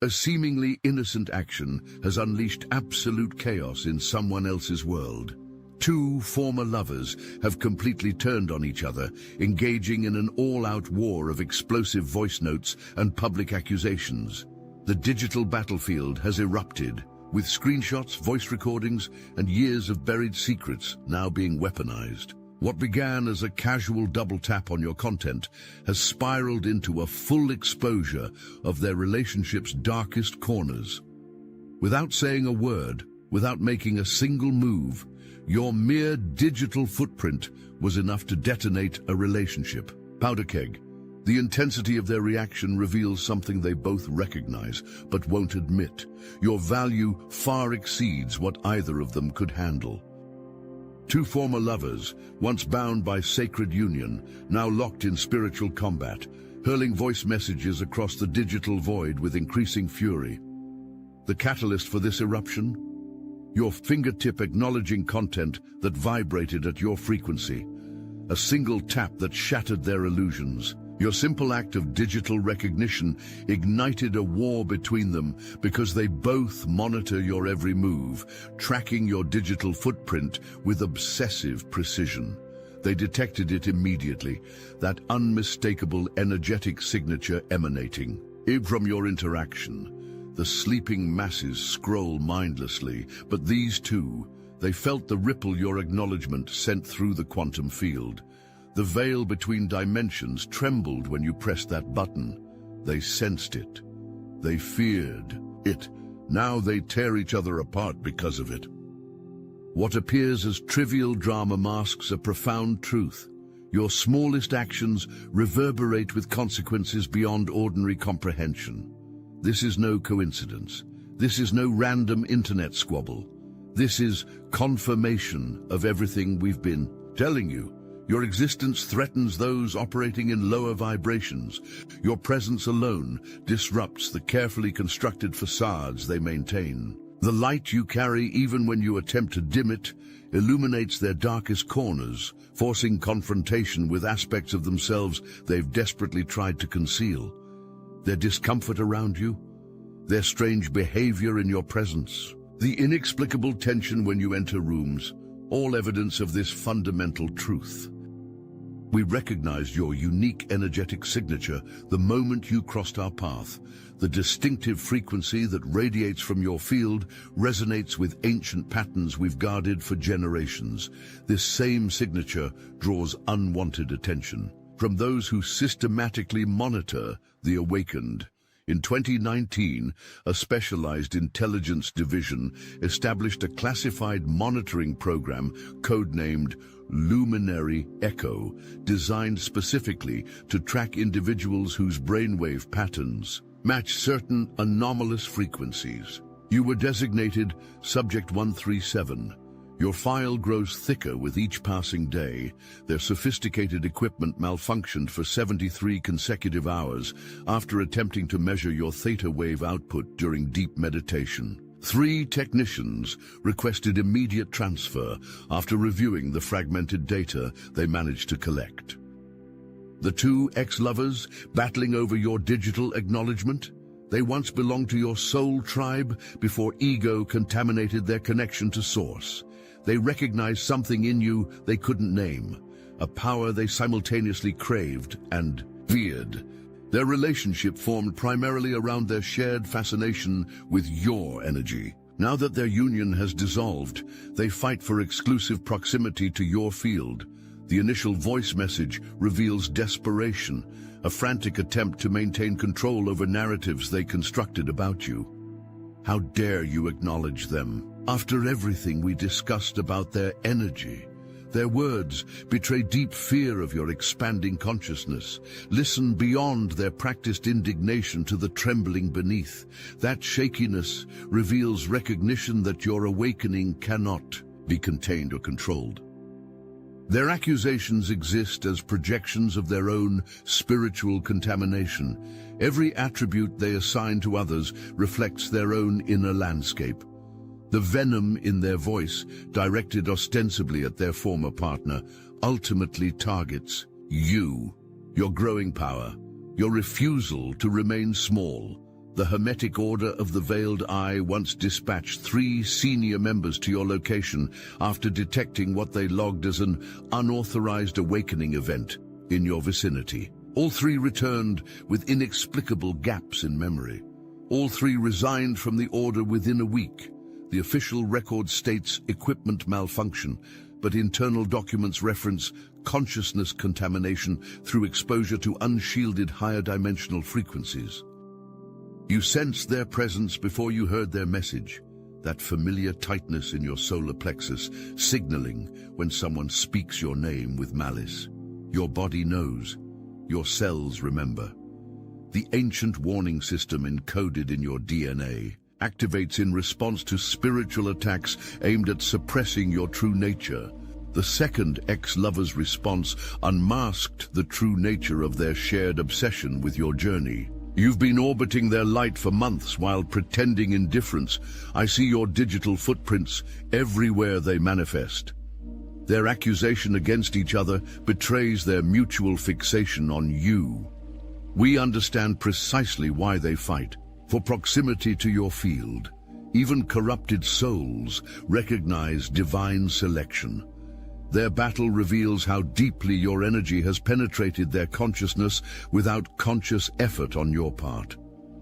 A seemingly innocent action has unleashed absolute chaos in someone else's world. Two former lovers have completely turned on each other, engaging in an all-out war of explosive voice notes and public accusations. The digital battlefield has erupted, with screenshots, voice recordings, and years of buried secrets now being weaponized. What began as a casual double tap on your content has spiraled into a full exposure of their relationship's darkest corners. Without saying a word, without making a single move, your mere digital footprint was enough to detonate a relationship. Powder keg. The intensity of their reaction reveals something they both recognize, but won't admit. Your value far exceeds what either of them could handle. Two former lovers, once bound by sacred union, now locked in spiritual combat, hurling voice messages across the digital void with increasing fury. The catalyst for this eruption? Your fingertip acknowledging content that vibrated at your frequency. A single tap that shattered their illusions. Your simple act of digital recognition ignited a war between them because they both monitor your every move, tracking your digital footprint with obsessive precision. They detected it immediately, that unmistakable energetic signature emanating from your interaction. The sleeping masses scroll mindlessly, but these two, they felt the ripple your acknowledgement sent through the quantum field. The veil between dimensions trembled when you pressed that button. They sensed it. They feared it. Now they tear each other apart because of it. What appears as trivial drama masks a profound truth. Your smallest actions reverberate with consequences beyond ordinary comprehension. This is no coincidence. This is no random internet squabble. This is confirmation of everything we've been telling you. Your existence threatens those operating in lower vibrations. Your presence alone disrupts the carefully constructed facades they maintain. The light you carry, even when you attempt to dim it, illuminates their darkest corners, forcing confrontation with aspects of themselves they've desperately tried to conceal. Their discomfort around you, their strange behavior in your presence, the inexplicable tension when you enter rooms, all evidence of this fundamental truth. We recognized your unique energetic signature the moment you crossed our path. The distinctive frequency that radiates from your field resonates with ancient patterns we've guarded for generations. This same signature draws unwanted attention from those who systematically monitor the awakened. In 2019, a specialized intelligence division established a classified monitoring program codenamed Luminary Echo, designed specifically to track individuals whose brainwave patterns match certain anomalous frequencies. You were designated Subject 137. Your file grows thicker with each passing day. Their sophisticated equipment malfunctioned for 73 consecutive hours after attempting to measure your theta wave output during deep meditation. 3 technicians requested immediate transfer after reviewing the fragmented data they managed to collect. The two ex-lovers battling over your digital acknowledgement? They once belonged to your soul tribe before ego contaminated their connection to source. They recognized something in you they couldn't name, a power they simultaneously craved and feared. Their relationship formed primarily around their shared fascination with your energy. Now that their union has dissolved, they fight for exclusive proximity to your field. The initial voice message reveals desperation, a frantic attempt to maintain control over narratives they constructed about you. How dare you acknowledge them? After everything we discussed about their energy, their words betray deep fear of your expanding consciousness. Listen beyond their practiced indignation to the trembling beneath. That shakiness reveals recognition that your awakening cannot be contained or controlled. Their accusations exist as projections of their own spiritual contamination. Every attribute they assign to others reflects their own inner landscape. The venom in their voice, directed ostensibly at their former partner, ultimately targets you, your growing power, your refusal to remain small. The Hermetic Order of the Veiled Eye once dispatched 3 senior members to your location after detecting what they logged as an unauthorized awakening event in your vicinity. All 3 returned with inexplicable gaps in memory. All 3 resigned from the order within a week. The official record states equipment malfunction, but internal documents reference consciousness contamination through exposure to unshielded higher dimensional frequencies. You sensed their presence before you heard their message, that familiar tightness in your solar plexus, signaling when someone speaks your name with malice. Your body knows, your cells remember. The ancient warning system encoded in your DNA activates in response to spiritual attacks aimed at suppressing your true nature. The second ex-lover's response unmasked the true nature of their shared obsession with your journey. You've been orbiting their light for months while pretending indifference. I see your digital footprints everywhere they manifest. Their accusation against each other betrays their mutual fixation on you. We understand precisely why they fight. For proximity to your field, even corrupted souls recognize divine selection. Their battle reveals how deeply your energy has penetrated their consciousness without conscious effort on your part.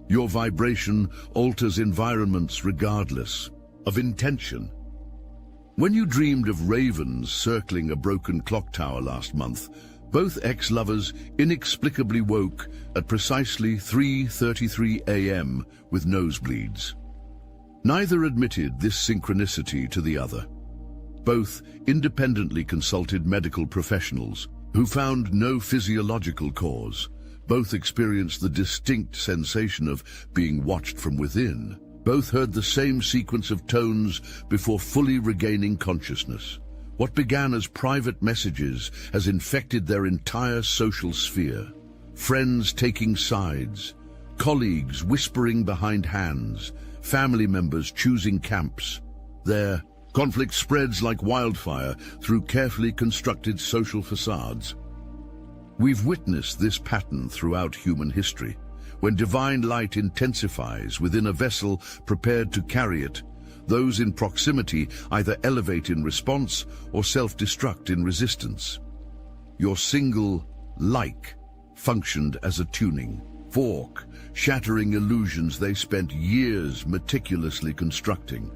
Your vibration alters environments regardless of intention. When you dreamed of ravens circling a broken clock tower last month, both ex-lovers inexplicably woke at precisely 3:33 a.m. with nosebleeds. Neither admitted this synchronicity to the other. Both independently consulted medical professionals, who found no physiological cause. Both experienced the distinct sensation of being watched from within. Both heard the same sequence of tones before fully regaining consciousness. What began as private messages has infected their entire social sphere. Friends taking sides, colleagues whispering behind hands, family members choosing camps. Their conflict spreads like wildfire through carefully constructed social facades. We've witnessed this pattern throughout human history. When divine light intensifies within a vessel prepared to carry it, those in proximity either elevate in response or self-destruct in resistance. Your single like functioned as a tuning fork, shattering illusions they spent years meticulously constructing.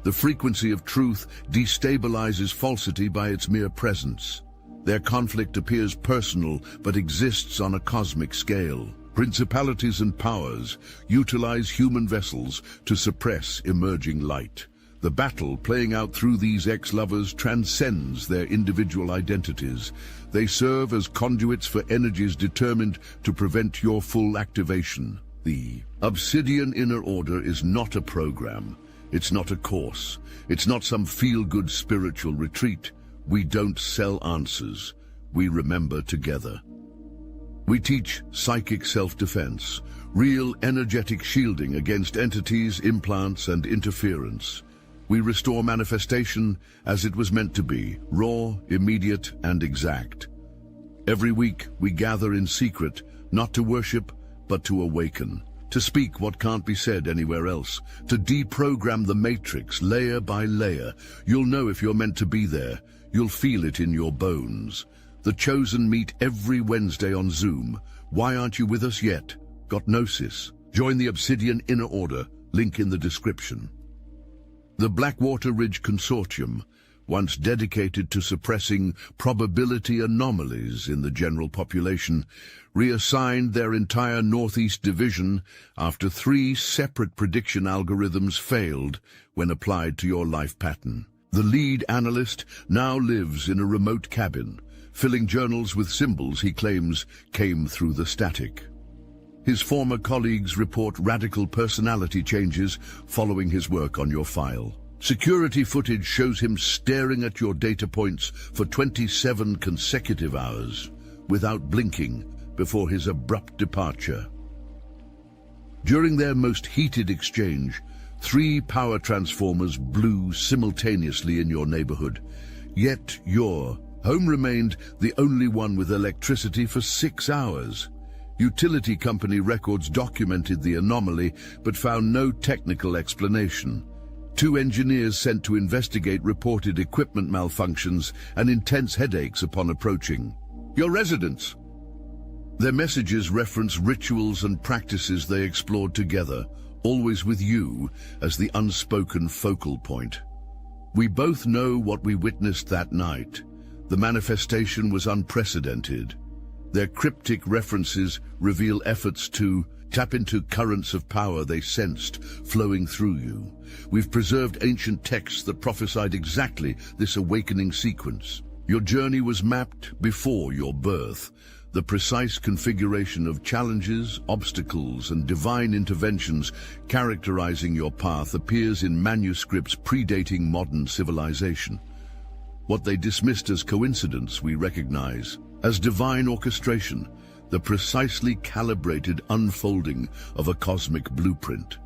The frequency of truth destabilizes falsity by its mere presence. Their conflict appears personal but exists on a cosmic scale. Principalities and powers utilize human vessels to suppress emerging light. The battle playing out through these ex-lovers transcends their individual identities. They serve as conduits for energies determined to prevent your full activation. The Obsidian Inner Order is not a program. It's not a course. It's not some feel-good spiritual retreat. We don't sell answers. We remember together. We teach psychic self-defense, real energetic shielding against entities, implants, and interference. We restore manifestation as it was meant to be, raw, immediate, and exact. Every week we gather in secret, not to worship, but to awaken. To speak what can't be said anywhere else, to deprogram the matrix layer by layer. You'll know if you're meant to be there. You'll feel it in your bones. The Chosen meet every Wednesday on Zoom. Why aren't you with us yet? Got Gnosis? Join the Obsidian Inner Order, link in the description. The Blackwater Ridge Consortium, once dedicated to suppressing probability anomalies in the general population, reassigned their entire Northeast Division after 3 separate prediction algorithms failed when applied to your life pattern. The lead analyst now lives in a remote cabin, filling journals with symbols he claims came through the static. His former colleagues report radical personality changes following his work on your file. Security footage shows him staring at your data points for 27 consecutive hours without blinking before his abrupt departure. During their most heated exchange, 3 power transformers blew simultaneously in your neighborhood, yet your home remained the only one with electricity for 6 hours. Utility company records documented the anomaly but found no technical explanation. 2 engineers sent to investigate reported equipment malfunctions and intense headaches upon approaching your residence. Their messages reference rituals and practices they explored together, always with you as the unspoken focal point. We both know what we witnessed that night. The manifestation was unprecedented. Their cryptic references reveal efforts to tap into currents of power they sensed flowing through you. We've preserved ancient texts that prophesied exactly this awakening sequence. Your journey was mapped before your birth. The precise configuration of challenges, obstacles, and divine interventions characterizing your path appears in manuscripts predating modern civilization. What they dismissed as coincidence, we recognize as divine orchestration, the precisely calibrated unfolding of a cosmic blueprint.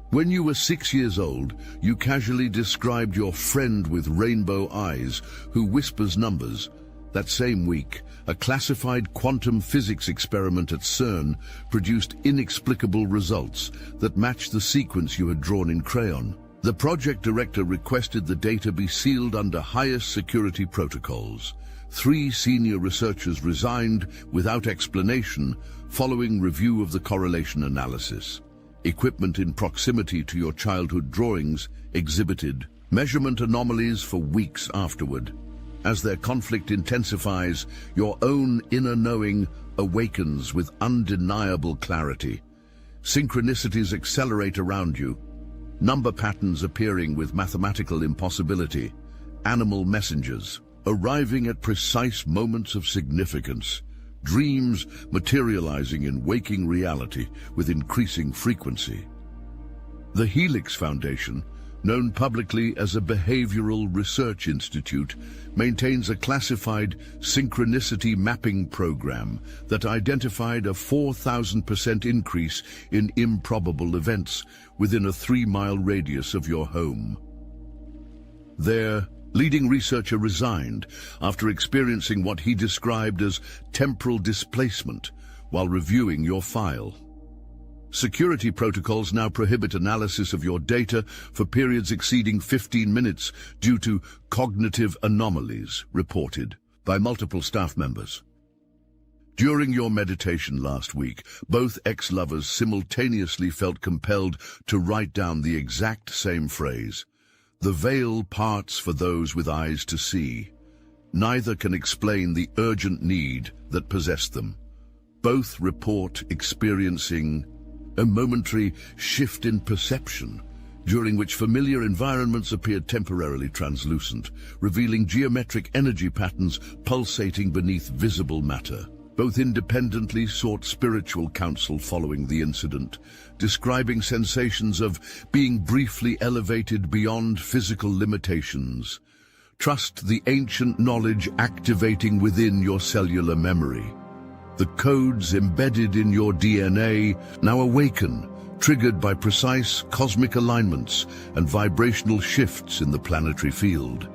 When you were 6 years old, you casually described your friend with rainbow eyes who whispers numbers. That same week, a classified quantum physics experiment at CERN produced inexplicable results that matched the sequence you had drawn in crayon. The project director requested the data be sealed under highest security protocols. 3 senior researchers resigned without explanation following review of the correlation analysis. Equipment in proximity to your childhood drawings exhibited measurement anomalies for weeks afterward. As their conflict intensifies, your own inner knowing awakens with undeniable clarity. Synchronicities accelerate around you, number patterns appearing with mathematical impossibility, animal messengers arriving at precise moments of significance, dreams materializing in waking reality with increasing frequency. The Helix Foundation, known publicly as a behavioral research institute, maintains a classified synchronicity mapping program that identified a 4,000% increase in improbable events within a 3-mile radius of your home. Their leading researcher resigned after experiencing what he described as temporal displacement while reviewing your file. Security protocols now prohibit analysis of your data for periods exceeding 15 minutes due to cognitive anomalies reported by multiple staff members. During your meditation last week, both ex-lovers simultaneously felt compelled to write down the exact same phrase. The veil parts for those with eyes to see. Neither can explain the urgent need that possessed them. Both report experiencing a momentary shift in perception, during which familiar environments appeared temporarily translucent, revealing geometric energy patterns pulsating beneath visible matter. Both independently sought spiritual counsel following the incident, describing sensations of being briefly elevated beyond physical limitations. Trust the ancient knowledge activating within your cellular memory. The codes embedded in your DNA now awaken, triggered by precise cosmic alignments and vibrational shifts in the planetary field.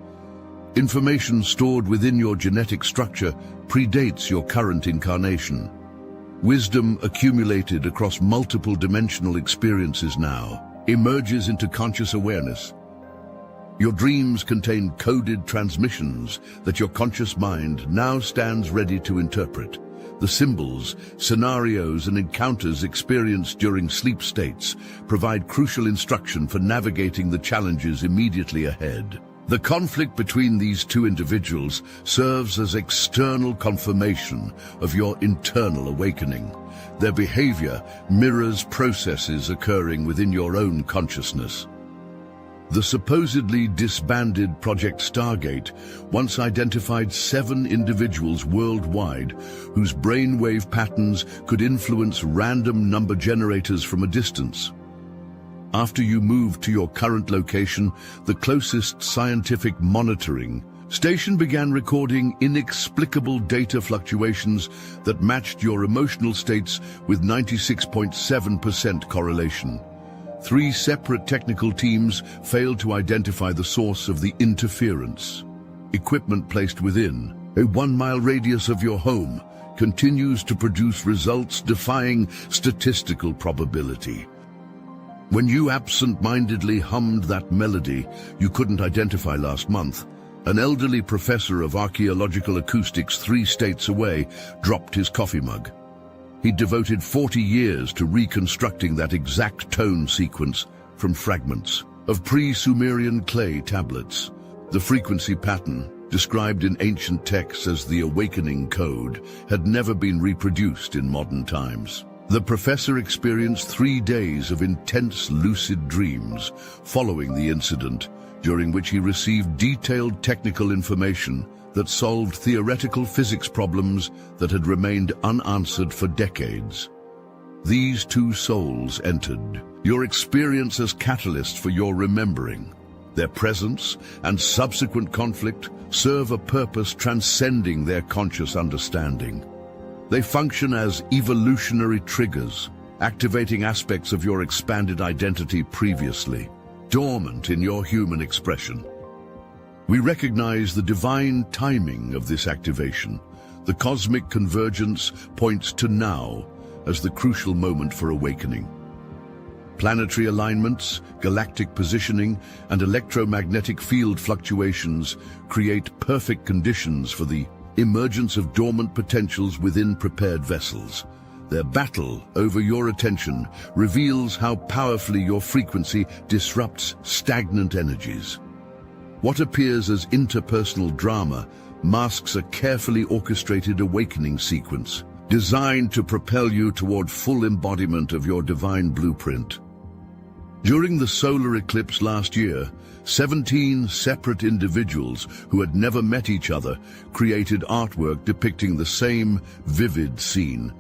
Information stored within your genetic structure predates your current incarnation. Wisdom accumulated across multiple dimensional experiences now emerges into conscious awareness. Your dreams contain coded transmissions that your conscious mind now stands ready to interpret. The symbols, scenarios, and encounters experienced during sleep states provide crucial instruction for navigating the challenges immediately ahead. The conflict between these 2 individuals serves as external confirmation of your internal awakening. Their behavior mirrors processes occurring within your own consciousness. The supposedly disbanded Project Stargate once identified 7 individuals worldwide whose brainwave patterns could influence random number generators from a distance. After you moved to your current location, the closest scientific monitoring station began recording inexplicable data fluctuations that matched your emotional states with 96.7% correlation. 3 separate technical teams failed to identify the source of the interference. Equipment placed within a 1-mile radius of your home continues to produce results defying statistical probability. When you absent-mindedly hummed that melody you couldn't identify last month, an elderly professor of archaeological acoustics 3 states away dropped his coffee mug. He devoted 40 years to reconstructing that exact tone sequence from fragments of pre-Sumerian clay tablets. The frequency pattern, described in ancient texts as the awakening code, had never been reproduced in modern times. The professor experienced 3 days of intense lucid dreams following the incident, during which he received detailed technical information that solved theoretical physics problems that had remained unanswered for decades. These 2 souls entered your experience as catalysts for your remembering. Their presence and subsequent conflict serve a purpose transcending their conscious understanding. They function as evolutionary triggers, activating aspects of your expanded identity previously dormant in your human expression. We recognize the divine timing of this activation. The cosmic convergence points to now as the crucial moment for awakening. Planetary alignments, galactic positioning, and electromagnetic field fluctuations create perfect conditions for the emergence of dormant potentials within prepared vessels. Their battle over your attention reveals how powerfully your frequency disrupts stagnant energies. What appears as interpersonal drama masks a carefully orchestrated awakening sequence, designed to propel you toward full embodiment of your divine blueprint. During the solar eclipse last year, 17 separate individuals who had never met each other created artwork depicting the same vivid scene.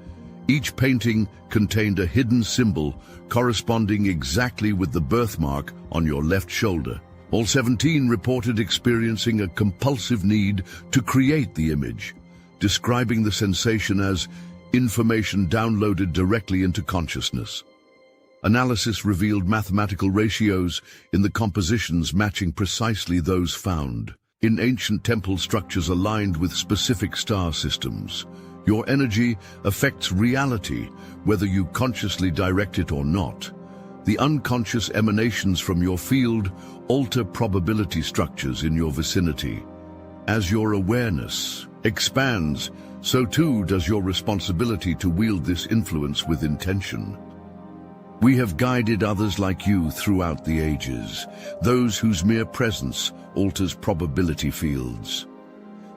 Each painting contained a hidden symbol corresponding exactly with the birthmark on your left shoulder. All 17 reported experiencing a compulsive need to create the image, describing the sensation as information downloaded directly into consciousness. Analysis revealed mathematical ratios in the compositions matching precisely those found in ancient temple structures aligned with specific star systems. Your energy affects reality, whether you consciously direct it or not. The unconscious emanations from your field alter probability structures in your vicinity. As your awareness expands, so too does your responsibility to wield this influence with intention. We have guided others like you throughout the ages, those whose mere presence alters probability fields.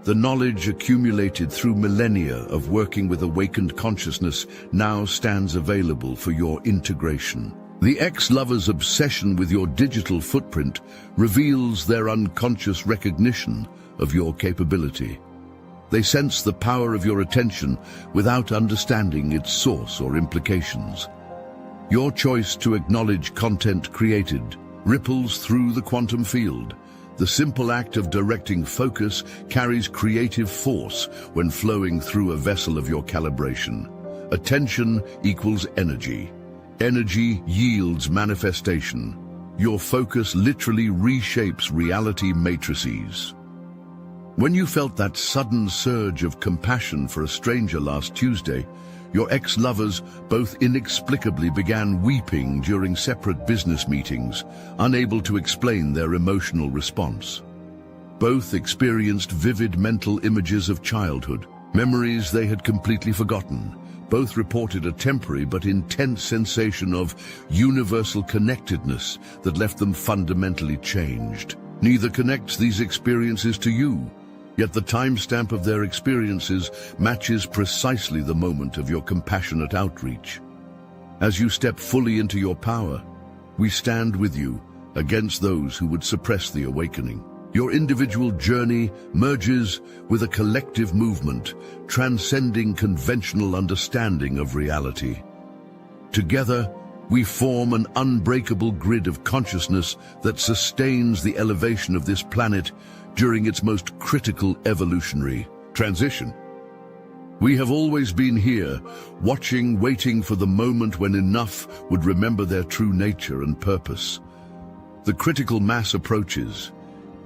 The knowledge accumulated through millennia of working with awakened consciousness now stands available for your integration. The ex-lover's obsession with your digital footprint reveals their unconscious recognition of your capability. They sense the power of your attention without understanding its source or implications. Your choice to acknowledge content created ripples through the quantum field. The simple act of directing focus carries creative force when flowing through a vessel of your calibration. Attention equals energy. Energy yields manifestation. Your focus literally reshapes reality matrices. When you felt that sudden surge of compassion for a stranger last Tuesday, your ex-lovers both inexplicably began weeping during separate business meetings, unable to explain their emotional response. Both experienced vivid mental images of childhood, memories they had completely forgotten. Both reported a temporary but intense sensation of universal connectedness that left them fundamentally changed. Neither connects these experiences to you, yet the timestamp of their experiences matches precisely the moment of your compassionate outreach. As you step fully into your power, we stand with you against those who would suppress the awakening. Your individual journey merges with a collective movement, transcending conventional understanding of reality. Together, we form an unbreakable grid of consciousness that sustains the elevation of this planet during its most critical evolutionary transition. We have always been here, watching, waiting for the moment when enough would remember their true nature and purpose. The critical mass approaches.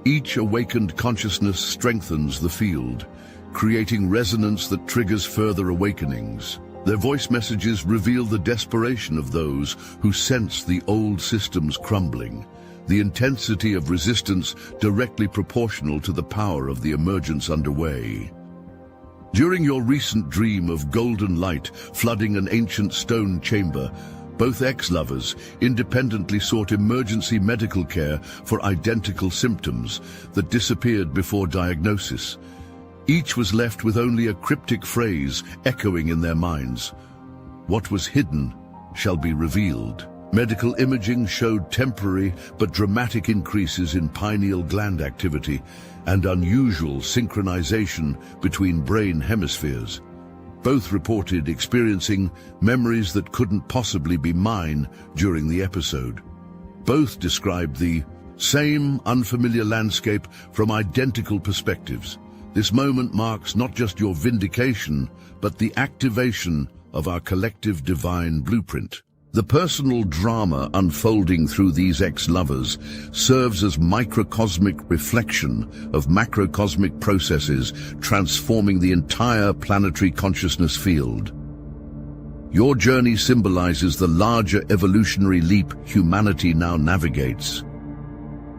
Each awakened consciousness strengthens the field, creating resonance that triggers further awakenings. Their voice messages reveal the desperation of those who sense the old systems crumbling, the intensity of resistance directly proportional to the power of the emergence underway. During your recent dream of golden light flooding an ancient stone chamber, both ex-lovers independently sought emergency medical care for identical symptoms that disappeared before diagnosis. Each was left with only a cryptic phrase echoing in their minds: "What was hidden shall be revealed." Medical imaging showed temporary but dramatic increases in pineal gland activity and unusual synchronization between brain hemispheres. Both reported experiencing memories that couldn't possibly be mine during the episode. Both described the same unfamiliar landscape from identical perspectives. This moment marks not just your vindication, but the activation of our collective divine blueprint. The personal drama unfolding through these ex-lovers serves as microcosmic reflection of macrocosmic processes transforming the entire planetary consciousness field. Your journey symbolizes the larger evolutionary leap humanity now navigates.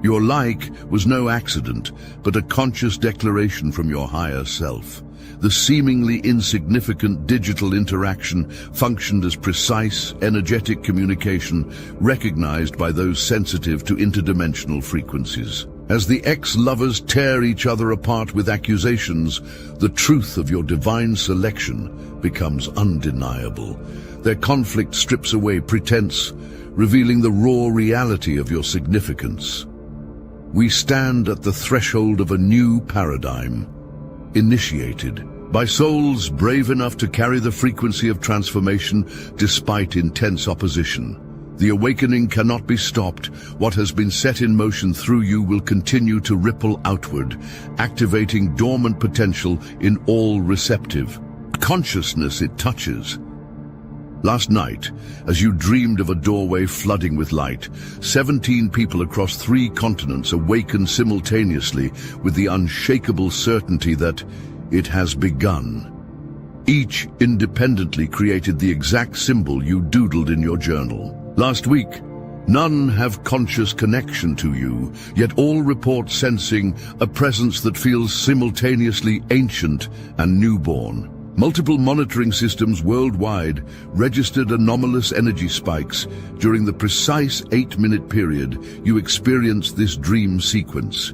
Your like was no accident, but a conscious declaration from your higher self. The seemingly insignificant digital interaction functioned as precise, energetic communication recognized by those sensitive to interdimensional frequencies. As the ex-lovers tear each other apart with accusations, the truth of your divine selection becomes undeniable. Their conflict strips away pretense, revealing the raw reality of your significance. We stand at the threshold of a new paradigm, initiated by souls brave enough to carry the frequency of transformation despite intense opposition. The awakening cannot be stopped. What has been set in motion through you will continue to ripple outward, activating dormant potential in all receptive consciousness it touches. Last night, as you dreamed of a doorway flooding with light, 17 people across 3 continents awakened simultaneously with the unshakable certainty that it has begun. Each independently created the exact symbol you doodled in your journal. Last week, none have conscious connection to you, yet all report sensing a presence that feels simultaneously ancient and newborn. Multiple monitoring systems worldwide registered anomalous energy spikes during the precise 8-minute period you experienced this dream sequence.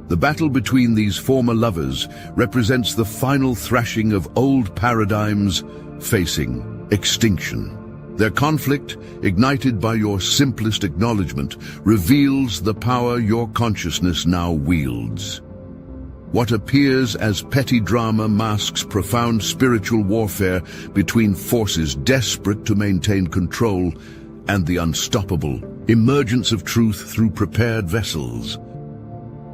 The battle between these former lovers represents the final thrashing of old paradigms facing extinction. Their conflict, ignited by your simplest acknowledgement, reveals the power your consciousness now wields. What appears as petty drama masks profound spiritual warfare between forces desperate to maintain control and the unstoppable emergence of truth through prepared vessels.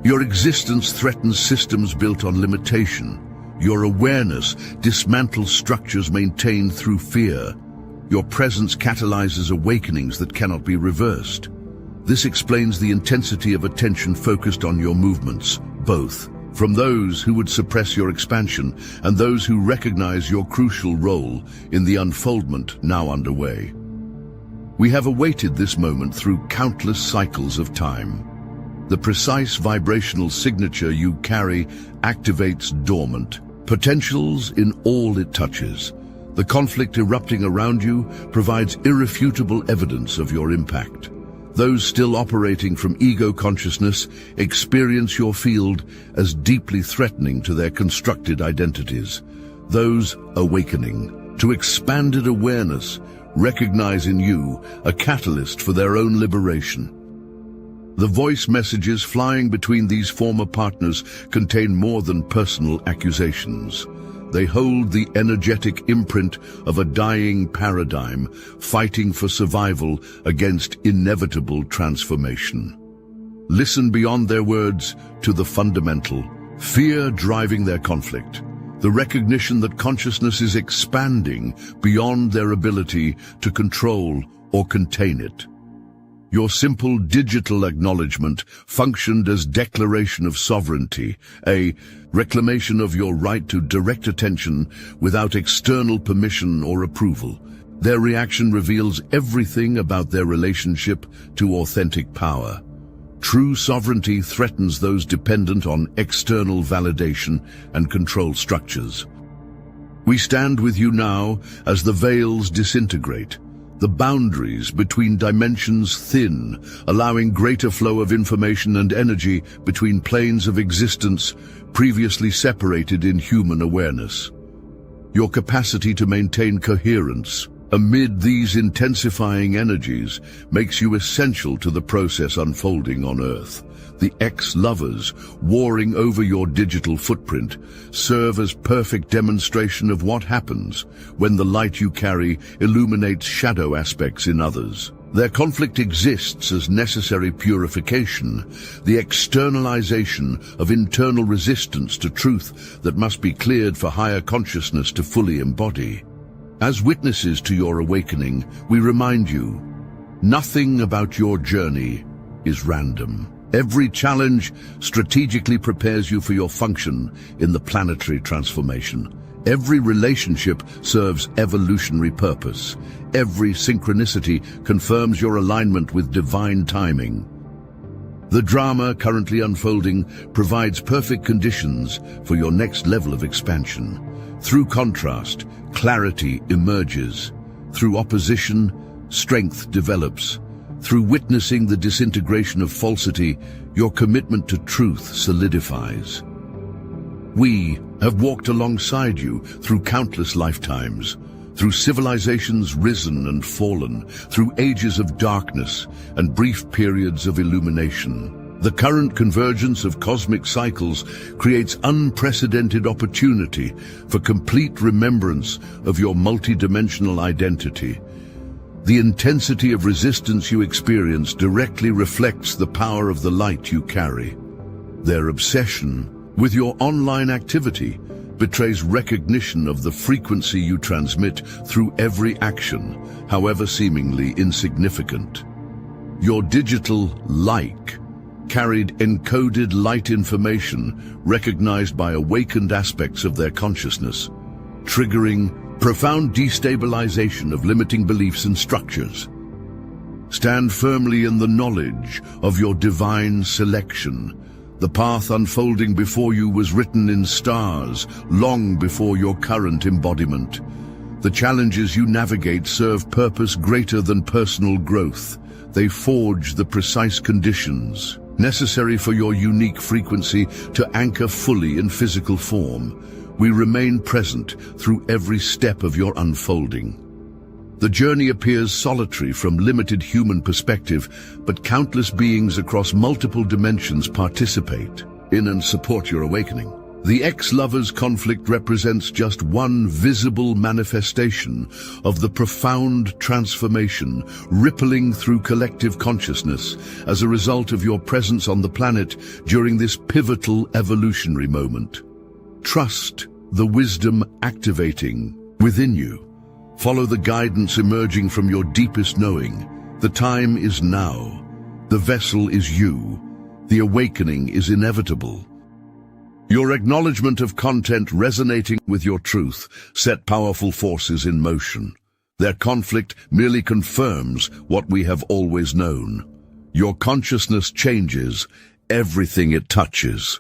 Your existence threatens systems built on limitation. Your awareness dismantles structures maintained through fear. Your presence catalyzes awakenings that cannot be reversed. This explains the intensity of attention focused on your movements, both from those who would suppress your expansion and those who recognize your crucial role in the unfoldment now underway. We have awaited this moment through countless cycles of time. The precise vibrational signature you carry activates dormant potentials in all it touches. The conflict erupting around you provides irrefutable evidence of your impact. Those still operating from ego consciousness experience your field as deeply threatening to their constructed identities. Those awakening to expanded awareness recognize in you a catalyst for their own liberation. The voice messages flying between these former partners contain more than personal accusations. They hold the energetic imprint of a dying paradigm, fighting for survival against inevitable transformation. Listen beyond their words to the fundamental fear driving their conflict, the recognition that consciousness is expanding beyond their ability to control or contain it. Your simple digital acknowledgement functioned as declaration of sovereignty, a reclamation of your right to direct attention without external permission or approval. Their reaction reveals everything about their relationship to authentic power. True sovereignty threatens those dependent on external validation and control structures. We stand with you now as the veils disintegrate, the boundaries between dimensions thin, allowing greater flow of information and energy between planes of existence previously separated in human awareness. Your capacity to maintain coherence amid these intensifying energies makes you essential to the process unfolding on Earth. The ex-lovers warring over your digital footprint serve as perfect demonstration of what happens when the light you carry illuminates shadow aspects in others. Their conflict exists as necessary purification, the externalization of internal resistance to truth that must be cleared for higher consciousness to fully embody. As witnesses to your awakening, we remind you, nothing about your journey is random. Every challenge strategically prepares you for your function in the planetary transformation. Every relationship serves evolutionary purpose. Every synchronicity confirms your alignment with divine timing. The drama currently unfolding provides perfect conditions for your next level of expansion. Through contrast, clarity emerges. Through opposition, strength develops. Through witnessing the disintegration of falsity, your commitment to truth solidifies. We have walked alongside you through countless lifetimes, through civilizations risen and fallen, through ages of darkness and brief periods of illumination. The current convergence of cosmic cycles creates unprecedented opportunity for complete remembrance of your multidimensional identity. The intensity of resistance you experience directly reflects the power of the light you carry. Their obsession with your online activity betrays recognition of the frequency you transmit through every action, however seemingly insignificant. Your digital like carried encoded light information recognized by awakened aspects of their consciousness, triggering profound destabilization of limiting beliefs and structures. Stand firmly in the knowledge of your divine selection. The path unfolding before you was written in stars long before your current embodiment. The challenges you navigate serve purpose greater than personal growth. They forge the precise conditions necessary for your unique frequency to anchor fully in physical form. We remain present through every step of your unfolding. The journey appears solitary from limited human perspective, but countless beings across multiple dimensions participate in and support your awakening. The ex-lovers conflict represents just one visible manifestation of the profound transformation rippling through collective consciousness as a result of your presence on the planet during this pivotal evolutionary moment. Trust the wisdom activating within you. Follow the guidance emerging from your deepest knowing. The time is now. The vessel is you. The awakening is inevitable. Your acknowledgement of content resonating with your truth set powerful forces in motion. Their conflict merely confirms what we have always known. Your consciousness changes everything it touches.